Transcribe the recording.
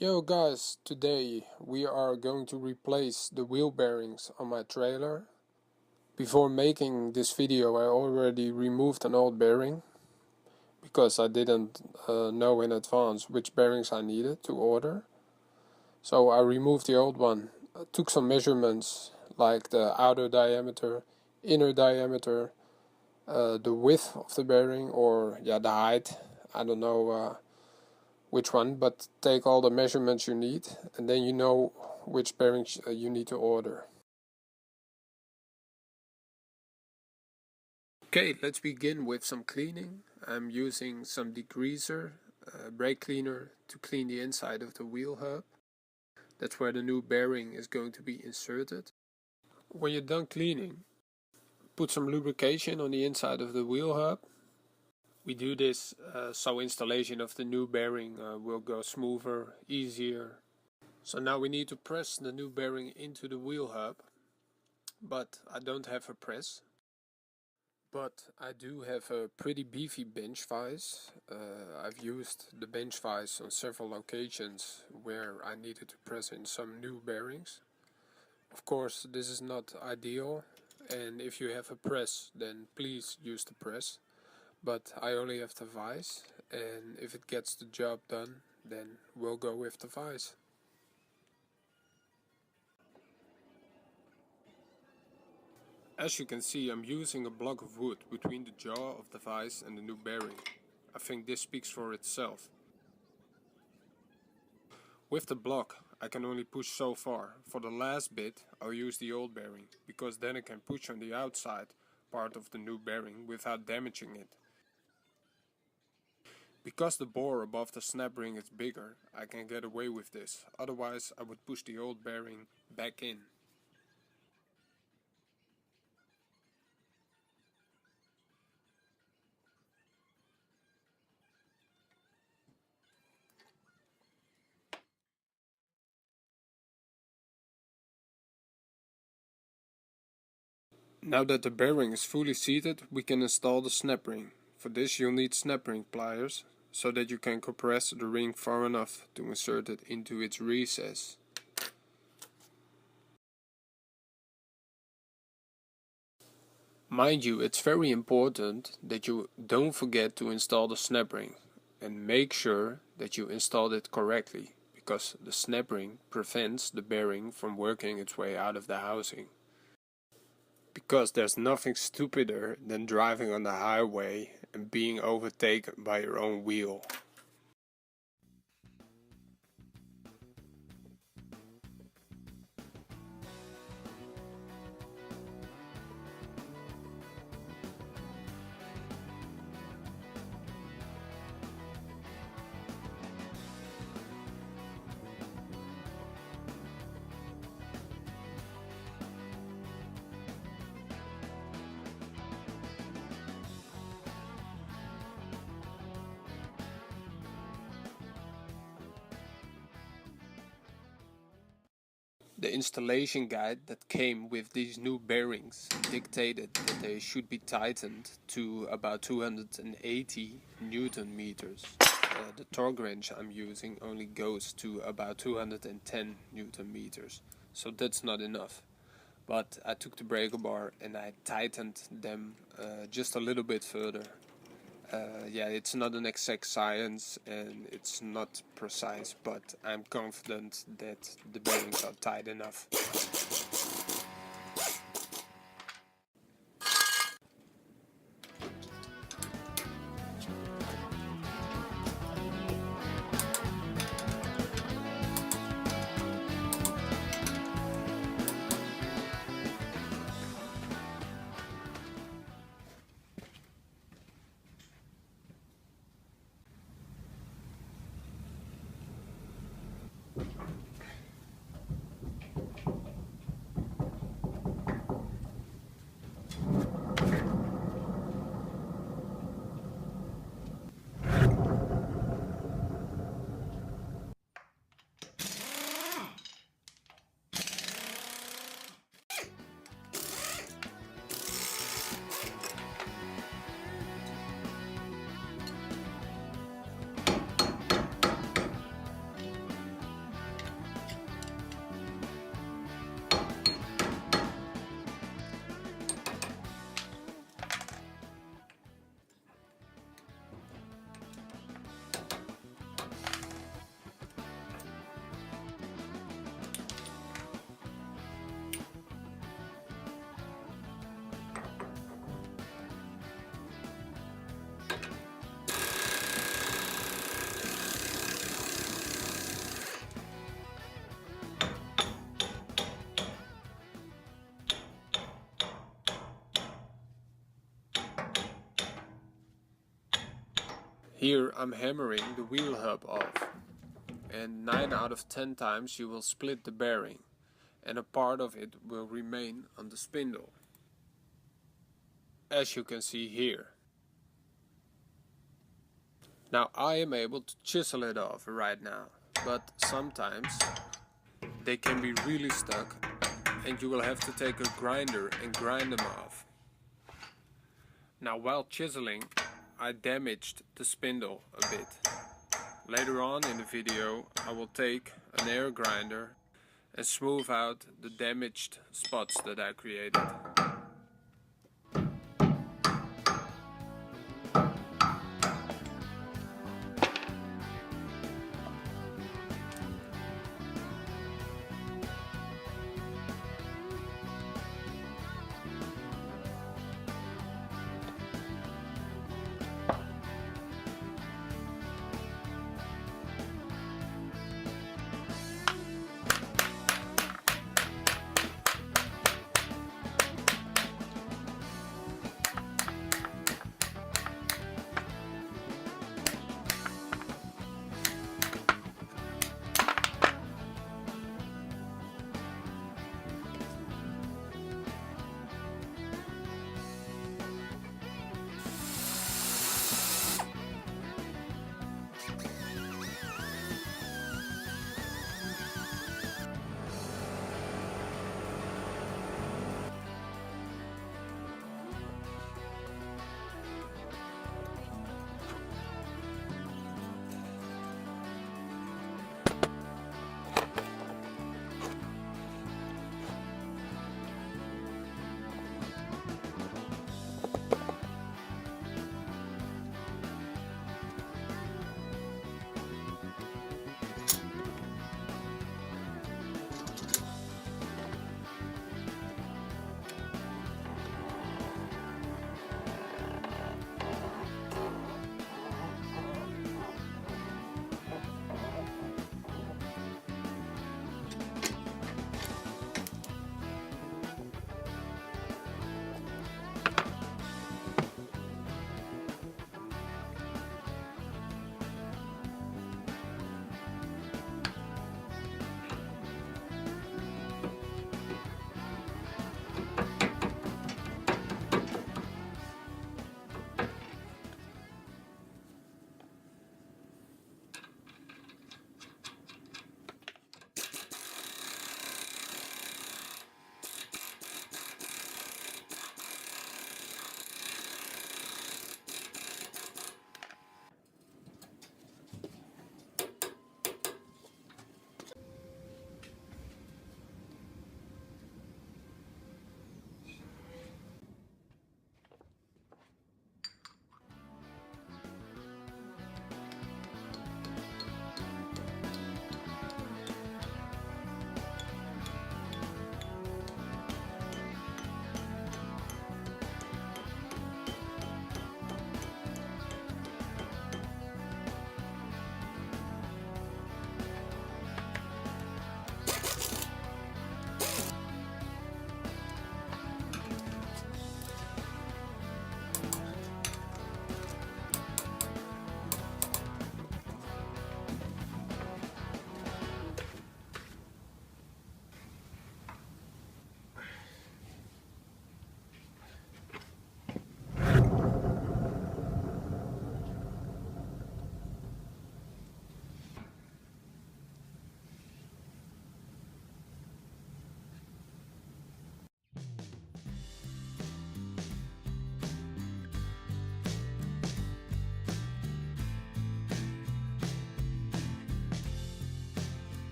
Yo guys, today we are going to replace the wheel bearings on my trailer. Before making this video I already removed an old bearing because I didn't know in advance which bearings I needed to order. So I removed the old one, took some measurements like the outer diameter, inner diameter, the width of the bearing, or the height, I don't know which one, but take all the measurements you need and then you know which bearings you need to order. Okay, let's begin with some cleaning. I'm using some degreaser, brake cleaner, to clean the inside of the wheel hub. That's where the new bearing is going to be inserted. When you're done cleaning, put some lubrication on the inside of the wheel hub. We do this so installation of the new bearing will go smoother, easier. So now we need to press the new bearing into the wheel hub, but I don't have a press. But I do have a pretty beefy bench vise. I've used the bench vise on several occasions where I needed to press in some new bearings. Of course, this is not ideal, and if you have a press, then please use the press. But I only have the vise, and if it gets the job done, then we'll go with the vise. As you can see, I'm using a block of wood between the jaw of the vise and the new bearing. I think this speaks for itself. With the block, I can only push so far. For the last bit, I'll use the old bearing, because then I can push on the outside part of the new bearing without damaging it. Because the bore above the snap ring is bigger, I can get away with this, otherwise I would push the old bearing back in. Now that the bearing is fully seated, we can install the snap ring. For this you'll need snap ring pliers, so that you can compress the ring far enough to insert it into its recess. Mind you, it's very important that you don't forget to install the snap ring, and make sure that you installed it correctly, because the snap ring prevents the bearing from working its way out of the housing. Because there's nothing stupider than driving on the highway and being overtaken by your own wheel. The installation guide that came with these new bearings dictated that they should be tightened to about 280 Newton meters. The torque wrench I'm using only goes to about 210 Newton meters, so that's not enough. But I took the breaker bar and I tightened them just a little bit further. Yeah, it's not an exact science and it's not precise, but I'm confident that the bearings are tight enough. Here I'm hammering the wheel hub off, and 9 out of 10 times you will split the bearing, and a part of it will remain on the spindle, as you can see here. Now I am able to chisel it off right now, but sometimes they can be really stuck and you will have to take a grinder and grind them off. Now while chiseling, I damaged the spindle a bit. Later on in the video I will take an air grinder and smooth out the damaged spots that I created.